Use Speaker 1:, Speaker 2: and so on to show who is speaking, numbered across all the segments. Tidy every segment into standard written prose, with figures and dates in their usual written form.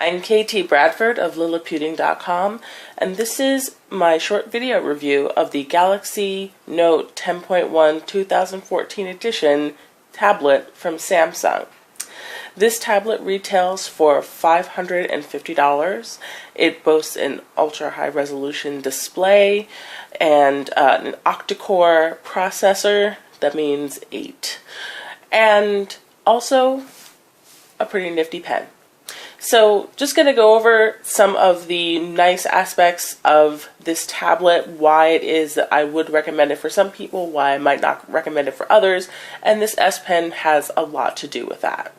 Speaker 1: I'm KT Bradford of Lilliputian.com, and this is my short video review of the Galaxy Note 10.1 2014 edition tablet from Samsung. This tablet retails for $550. It boasts an ultra-high resolution display and an octa-core processor, that means 8, and also a pretty nifty pen. So just going to go over some of the nice aspects of this tablet, why it is that I would recommend it for some people, why I might not recommend it for others, and this S Pen has a lot to do with that.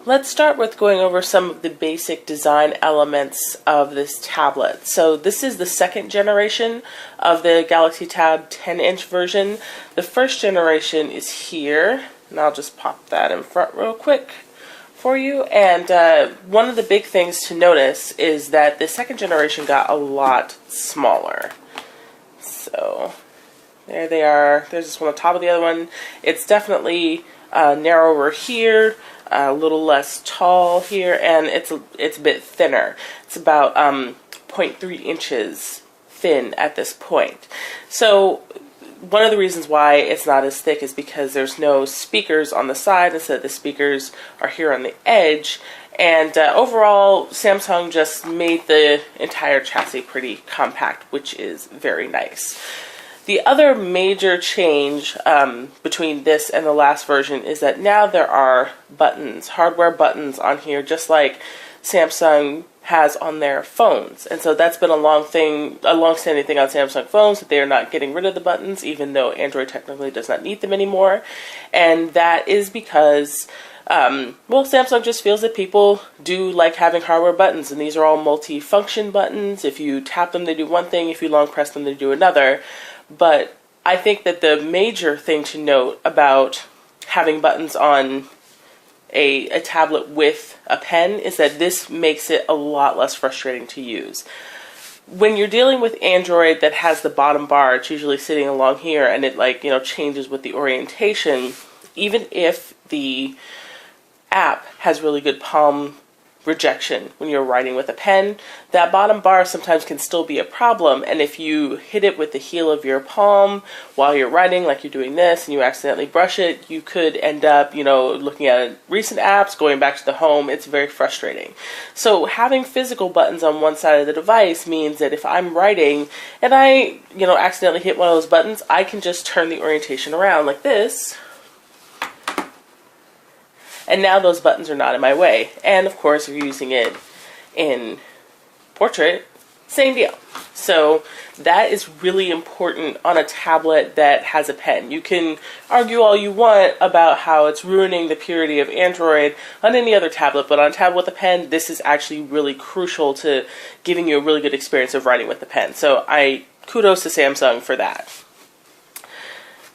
Speaker 1: Let's start with going over some of the basic design elements of this tablet. So this is the second generation of the Galaxy Tab 10-inch version. The first generation is here, and I'll just pop that in front real quick for you. And one of the big things to notice is that the second generation got a lot smaller. So there they are. There's this one on top of the other one. It's definitely narrower here, a little less tall here, and it's a bit thinner. It's about 0.3 inches thin at this point. So one of the reasons why it's not as thick is because there's no speakers on the side. Instead, the speakers are here on the edge. And overall, Samsung just made the entire chassis pretty compact, which is very nice. The other major change between this and the last version is that now there are buttons, hardware buttons on here, just like Samsung has on their phones. And so that's been a long-standing thing on Samsung phones, that they are not getting rid of the buttons, even though Android technically does not need them anymore. And that is because, well, Samsung just feels that people do like having hardware buttons, and these are all multi-function buttons. If you tap them, they do one thing. If you long press them, they do another. But I think that the major thing to note about having buttons on a tablet with a pen is that this makes it a lot less frustrating to use. When you're dealing with Android that has the bottom bar, it's usually sitting along here, and it changes with the orientation. Even if the app has really good palm rejection when you're writing with a pen, that bottom bar sometimes can still be a problem. And if you hit it with the heel of your palm while you're writing, like you're doing this, and you accidentally brush it, you could end up, looking at recent apps, going back to the home. It's very frustrating. So having physical buttons on one side of the device means that if I'm writing and I, accidentally hit one of those buttons, I can just turn the orientation around like this. And now those buttons are not in my way. And of course, if you're using it in portrait, same deal. So that is really important on a tablet that has a pen. You can argue all you want about how it's ruining the purity of Android on any other tablet, but on a tablet with a pen, this is actually really crucial to giving you a really good experience of writing with the pen. So kudos to Samsung for that.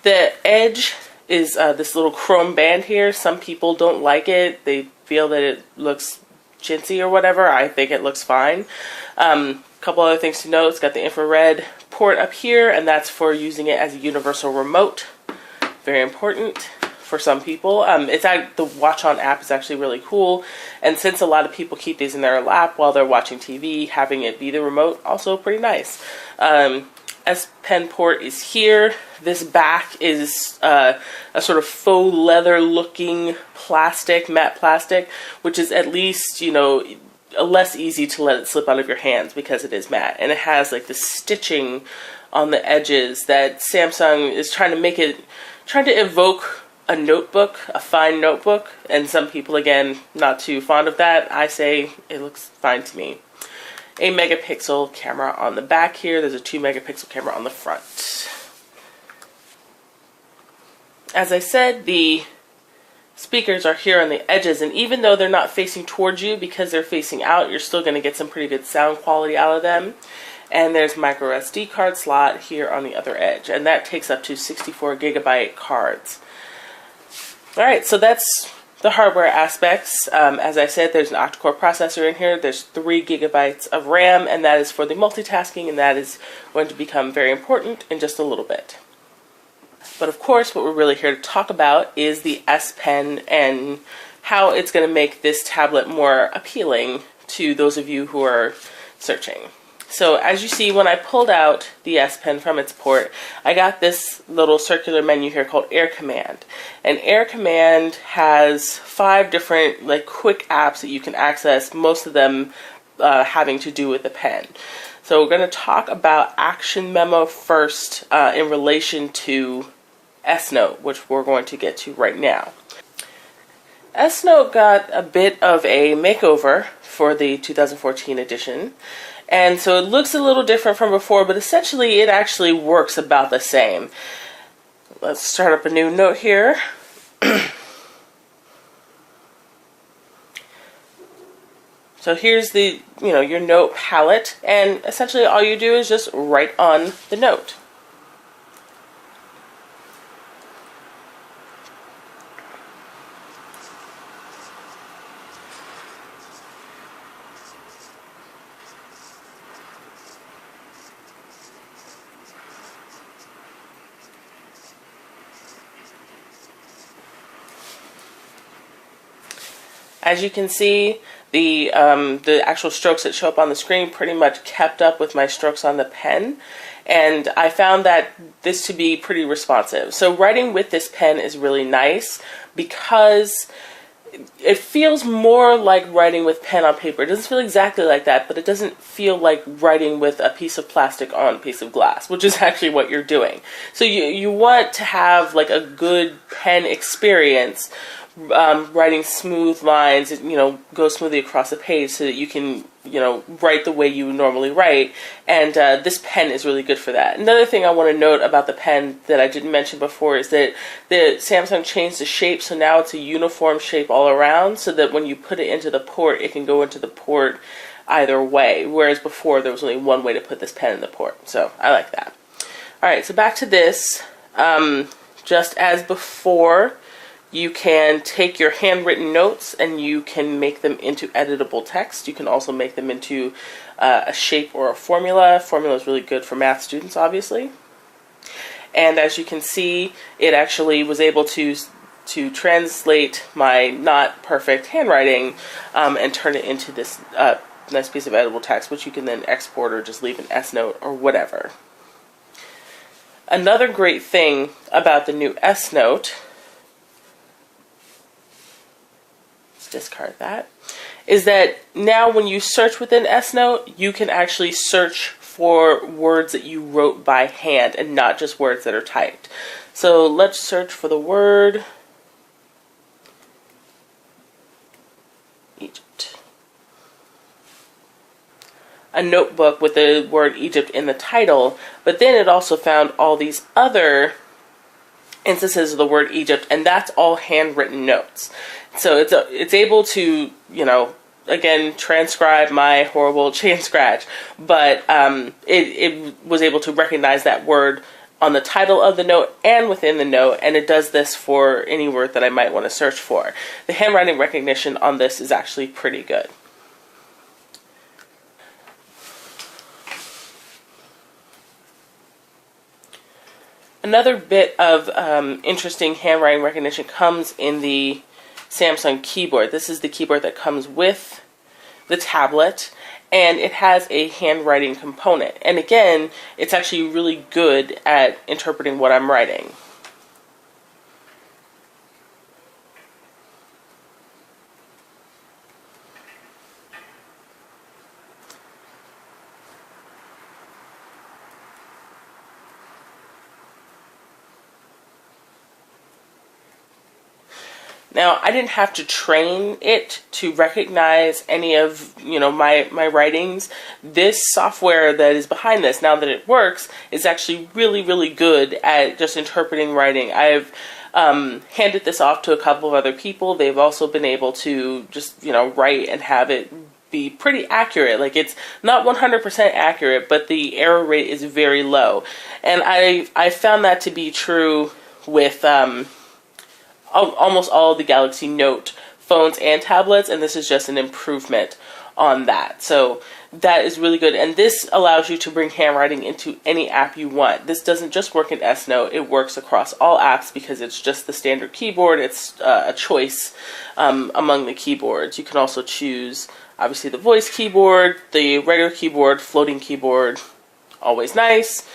Speaker 1: The edge is this little chrome band here. Some people don't like it. They feel that it looks chintzy or whatever. I think it looks fine. Couple other things to note. It's got the infrared port up here, and that's for using it as a universal remote. Very important for some people. The Watch On app is actually really cool, and since a lot of people keep these in their lap while they're watching TV, having it be the remote, also pretty nice. S Pen port is here. This back is a sort of faux leather looking plastic, matte plastic, which is at least, less easy to let it slip out of your hands because it is matte. And it has like the stitching on the edges that Samsung is trying to evoke a notebook, a fine notebook. And some people, again, not too fond of that. I say it looks fine to me. A megapixel camera on the back here. There's a 2 megapixel camera on the front. As I said, the speakers are here on the edges, and even though they're not facing towards you, because they're facing out, you're still going to get some pretty good sound quality out of them. And there's micro SD card slot here on the other edge, and that takes up to 64 gigabyte cards. Alright, so that's the hardware aspects. As I said, there's an octa-core processor in here. There's 3 gigabytes of RAM, and that is for the multitasking, and that is going to become very important in just a little bit. But of course, what we're really here to talk about is the S Pen and how it's going to make this tablet more appealing to those of you who are searching. So as you see, when I pulled out the S Pen from its port, I got this little circular menu here called Air Command. And Air Command has 5 different quick apps that you can access, most of them having to do with the pen. So we're going to talk about Action Memo first in relation to S Note, which we're going to get to right now. S Note got a bit of a makeover for the 2014 edition. And so it looks a little different from before, but essentially it actually works about the same. Let's start up a new note here. So here's the, your note palette, and essentially all you do is just write on the note. As you can see, the actual strokes that show up on the screen pretty much kept up with my strokes on the pen, and I found that this to be pretty responsive. So writing with this pen is really nice because it feels more like writing with pen on paper. It doesn't feel exactly like that, but it doesn't feel like writing with a piece of plastic on a piece of glass, which is actually what you're doing. So you want to have a good pen experience, writing smooth lines, go smoothly across the page so that you can, write the way you normally write. And this pen is really good for that. Another thing I want to note about the pen that I didn't mention before is that the Samsung changed the shape, so now it's a uniform shape all around, so that when you put it into the port, it can go into the port either way, whereas before there was only one way to put this pen in the port. So I like that. Alright, so back to this. Just as before, you can take your handwritten notes and you can make them into editable text. You can also make them into a shape or a formula. Formula is really good for math students, obviously. And as you can see, it actually was able to translate my not perfect handwriting and turn it into this nice piece of editable text, which you can then export or just leave an S Note or whatever. Another great thing about the new S Note, discard that, is that now when you search within S Note, you can actually search for words that you wrote by hand and not just words that are typed. So let's search for the word Egypt. A notebook with the word Egypt in the title, but then it also found all these other instances of the word Egypt, and that's all handwritten notes. So it's able to, again, transcribe my horrible chain scratch, but it was able to recognize that word on the title of the note and within the note, and it does this for any word that I might want to search for. The handwriting recognition on this is actually pretty good. Another bit of interesting handwriting recognition comes in the Samsung keyboard. This is the keyboard that comes with the tablet, and it has a handwriting component. And again, it's actually really good at interpreting what I'm writing. Now, I didn't have to train it to recognize any of, my writings. This software that is behind this, now that it works, is actually really, really good at just interpreting writing. I've handed this off to a couple of other people. They've also been able to just, write and have it be pretty accurate. It's not 100% accurate, but the error rate is very low. And I found that to be true with almost all of the Galaxy Note phones and tablets, and this is just an improvement on that. So that is really good, and this allows you to bring handwriting into any app you want. This doesn't just work in S-Note, it works across all apps because it's just the standard keyboard. It's a choice among the keyboards. You can also choose, obviously, the voice keyboard, the regular keyboard, floating keyboard, always nice.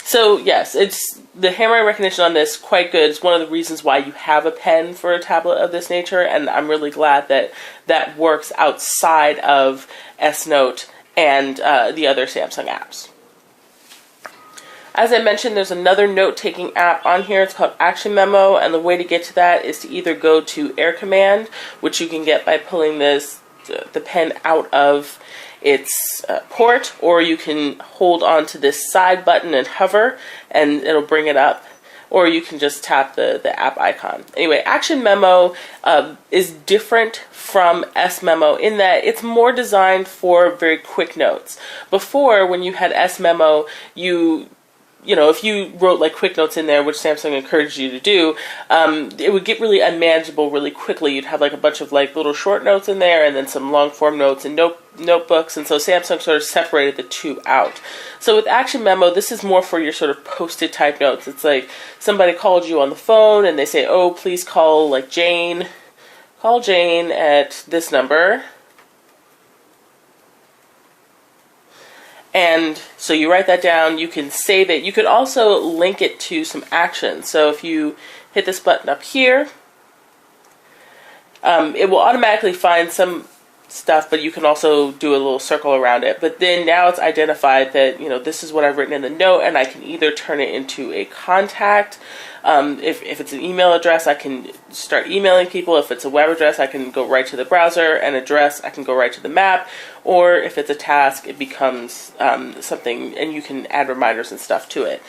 Speaker 1: So yes, it's the handwriting recognition on this quite good. It's one of the reasons why you have a pen for a tablet of this nature, and I'm really glad that that works outside of S-Note and the other Samsung apps. As I mentioned, there's another note-taking app on here. It's called Action Memo, and the way to get to that is to either go to Air Command, which you can get by pulling the pen out of its port, or you can hold on to this side button and hover and it'll bring it up, or you can just tap the app icon. Anyway, Action Memo is different from S Memo in that it's more designed for very quick notes. Before, when you had S Memo, you know, if you wrote like quick notes in there, which Samsung encouraged you to do, it would get really unmanageable really quickly. You'd have like a bunch of like little short notes in there and then some long form notes and notebooks. And so Samsung sort of separated the two out. So with Action Memo, this is more for your sort of posted type notes. It's like somebody called you on the phone and they say, oh, please call like Jane. Call Jane at this number. And so you write that down, you can save it. You could also link it to some actions. So if you hit this button up here, it will automatically find some stuff, but you can also do a little circle around it. But then now it's identified that, you know, this is what I've written in the note, and I can either turn it into a contact. If it's an email address, I can start emailing people. If it's a web address, I can go right to the browser. An address, I can go right to the map. Or if it's a task, it becomes something, and you can add reminders and stuff to it.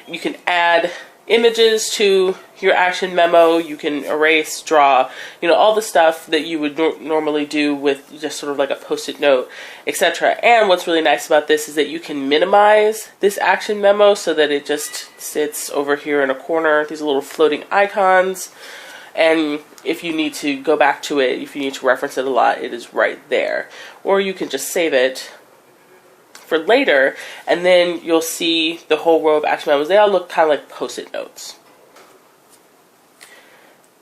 Speaker 1: You can add images to your Action Memo. You can erase, draw, you know, all the stuff that you would normally do with just sort of like a post-it note, etc. And what's really nice about this is that you can minimize this Action Memo so that it just sits over here in a corner. These little floating icons. And if you need to go back to it, if you need to reference it a lot, it is right there. Or you can just save it for later, and then you'll see the whole row of Action Memos. They all look kind of like post-it notes.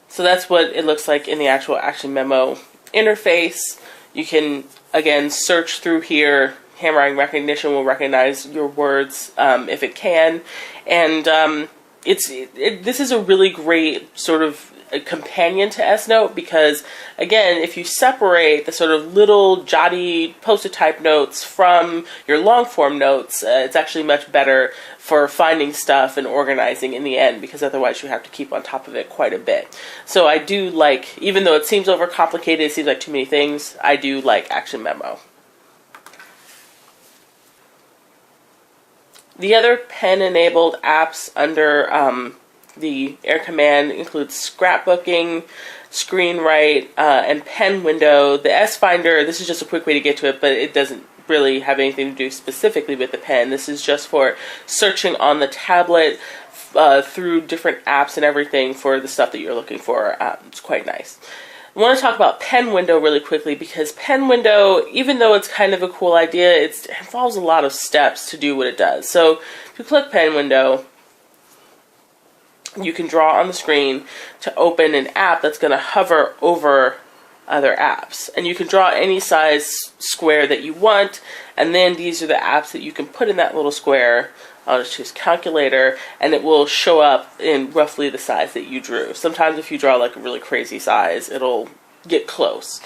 Speaker 1: So that's what it looks like in the actual Action Memo interface. You can, again, search through here. Handwriting recognition will recognize your words if it can. And this is a really great sort of a companion to S-Note because, again, if you separate the sort of little jotty post-it type notes from your long form notes, it's actually much better for finding stuff and organizing in the end, because otherwise you have to keep on top of it quite a bit. So I do like, even though it seems overcomplicated, it seems like too many things, I do like Action Memo. The other pen-enabled apps under the Air Command includes scrapbooking, ScreenWrite, and Pen Window. The S Finder, this is just a quick way to get to it, but it doesn't really have anything to do specifically with the pen. This is just for searching on the tablet through different apps and everything for the stuff that you're looking for. It's quite nice. I want to talk about Pen Window really quickly because Pen Window, even though it's kind of a cool idea, it involves a lot of steps to do what it does. So if you click Pen Window, you can draw on the screen to open an app that's going to hover over other apps. And you can draw any size square that you want, and then these are the apps that you can put in that little square. I'll just choose Calculator, and it will show up in roughly the size that you drew. Sometimes if you draw like a really crazy size, it'll get close.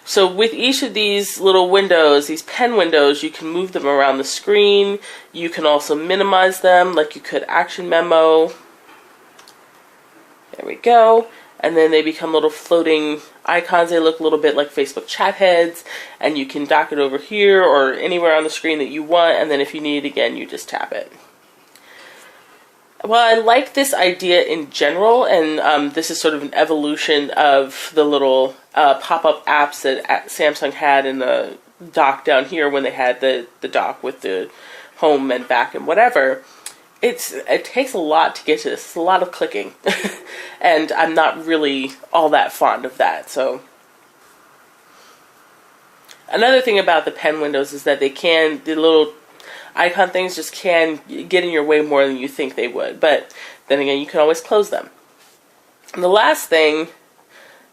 Speaker 1: So with each of these little windows, these pen windows, you can move them around the screen. You can also minimize them like you could Action Memo. There we go. And then they become little floating icons. They look a little bit like Facebook chat heads. And you can dock it over here or anywhere on the screen that you want. And then if you need it again, you just tap it. Well, I like this idea in general. And this is sort of an evolution of the little pop-up apps that Samsung had in the dock down here when they had the dock with the home and back and whatever. it takes a lot to get to this. It's a lot of clicking, and I'm not really all that fond of that. So another thing about the pen windows is that the little icon things just can get in your way more than you think they would. But then again, you can always close them. And the last thing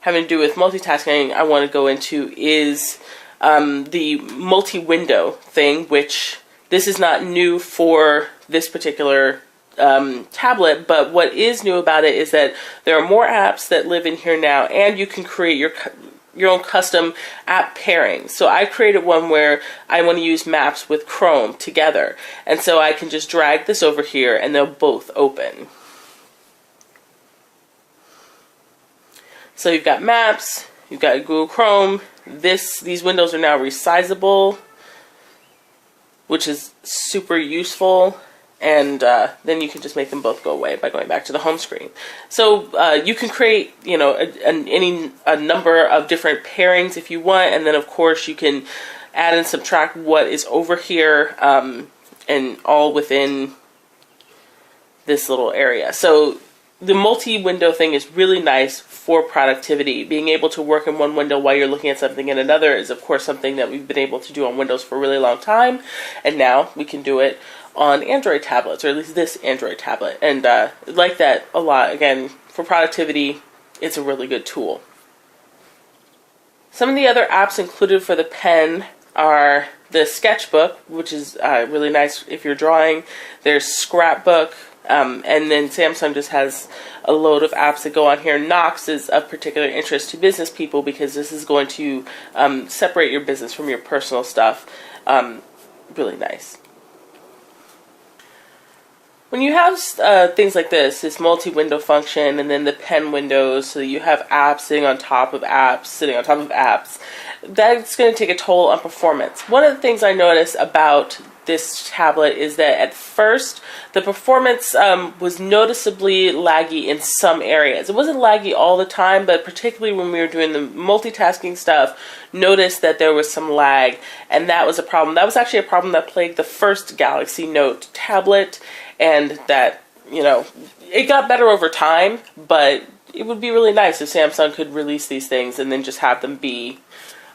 Speaker 1: having to do with multitasking I want to go into is the multi-window thing, which this is not new for this particular tablet, but what is new about it is that there are more apps that live in here now, and you can create your own custom app pairing. So I created one where I want to use Maps with Chrome together, and so I can just drag this over here and they'll both open. So you've got Maps, you've got Google Chrome. These windows are now resizable, which is super useful, and then you can just make them both go away by going back to the home screen. So you can create, a number of different pairings if you want, and then of course you can add and subtract what is over here, and all within this little area. So the multi-window thing is really nice for productivity. Being able to work in one window while you're looking at something in another is of course something that we've been able to do on Windows for a really long time, and now we can do it on Android tablets, or at least this Android tablet, and I like that a lot. Again, for productivity, it's a really good tool. Some of the other apps included for the pen are the Sketchbook, which is really nice if you're drawing. There's Scrapbook, and then Samsung just has a load of apps that go on here. Knox is of particular interest to business people because this is going to separate your business from your personal stuff. Really nice. When you have things like this multi-window function, and then the pen windows, so you have apps sitting on top of apps, that's going to take a toll on performance. One of the things I noticed about this tablet is that at first the performance was noticeably laggy in some areas. It wasn't laggy all the time, but particularly when we were doing the multitasking stuff, noticed that there was some lag, and that was a problem. That was actually a problem that plagued the first Galaxy Note tablet, and that, it got better over time, but it would be really nice if Samsung could release these things and then just have them be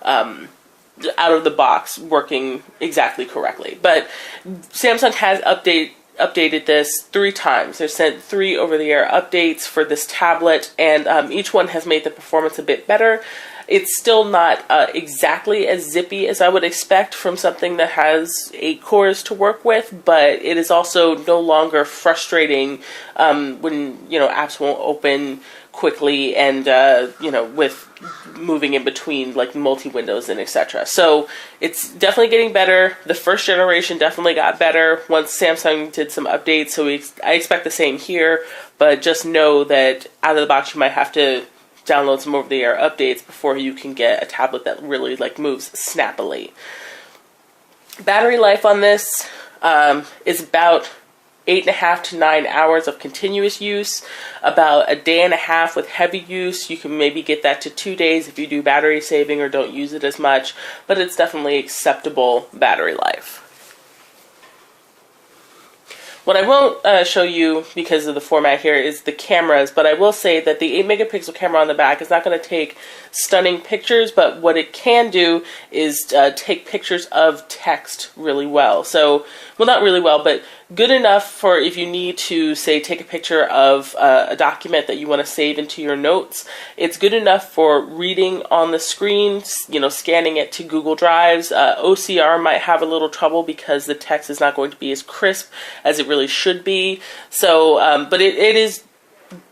Speaker 1: out of the box working exactly correctly. But Samsung has updated this 3 times. They've sent 3 over-the-air updates for this tablet, and each one has made the performance a bit better. It's still not exactly as zippy as I would expect from something that has 8 cores to work with, but it is also no longer frustrating when apps won't open quickly, and with moving in between like multi-windows and etc. So it's definitely getting better. The first generation definitely got better once Samsung did some updates, so I expect the same here, but just know that out of the box you might have to download some over-the-air updates before you can get a tablet that really moves snappily. Battery life on this is about 8.5 to 9 hours of continuous use, about a day and a half with heavy use. You can maybe get that to 2 days if you do battery saving or don't use it as much, but it's definitely acceptable battery life. What I won't show you because of the format here is the cameras, but I will say that the 8 megapixel camera on the back is not going to take stunning pictures, but what it can do is take pictures of text really well. So, well, not really well, but good enough for if you need to, say, take a picture of a document that you want to save into your notes. It's good enough for reading on the screen, scanning it to Google Drives. OCR might have a little trouble because the text is not going to be as crisp as it really should be. So, but it is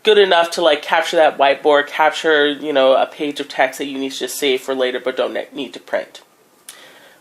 Speaker 1: good enough to capture that whiteboard, capture, a page of text that you need to just save for later but don't need to print.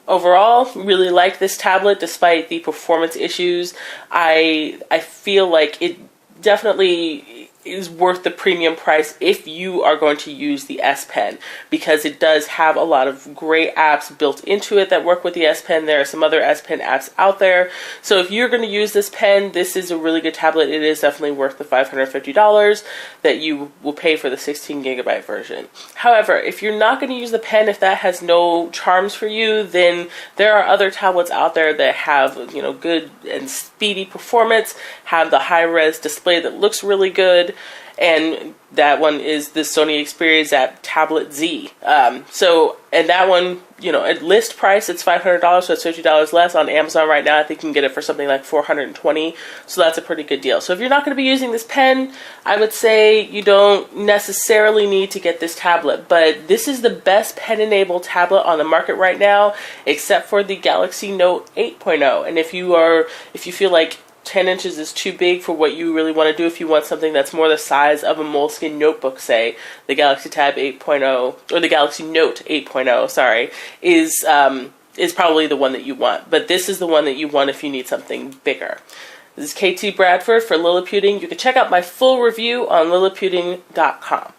Speaker 1: Overall, really like this tablet despite the performance issues. I feel like it definitely is worth the premium price if you are going to use the S Pen, because it does have a lot of great apps built into it that work with the S Pen. There are some other S Pen apps out there. So if you're going to use this pen, this is a really good tablet. It is definitely worth the $550 that you will pay for the 16 gigabyte version. However, if you're not going to use the pen, if that has no charms for you, then there are other tablets out there that have, you know, good and speedy performance, have the high-res display that looks really good, and that one is the Sony Xperia ZAPP Tablet Z. And that one, you know, at list price, it's $500, so it's $50 less. On Amazon right now, I think you can get it for something like $420, so that's a pretty good deal. So if you're not going to be using this pen, I would say you don't necessarily need to get this tablet, but this is the best pen-enabled tablet on the market right now, except for the Galaxy Note 8.0. And if you feel like 10 inches is too big for what you really want to do, if you want something that's more the size of a Moleskine notebook, say, the Galaxy Tab 8.0, or the Galaxy Note 8.0, sorry, is probably the one that you want. But this is the one that you want if you need something bigger. This is KT Bradford for Liliputing. You can check out my full review on liliputing.com.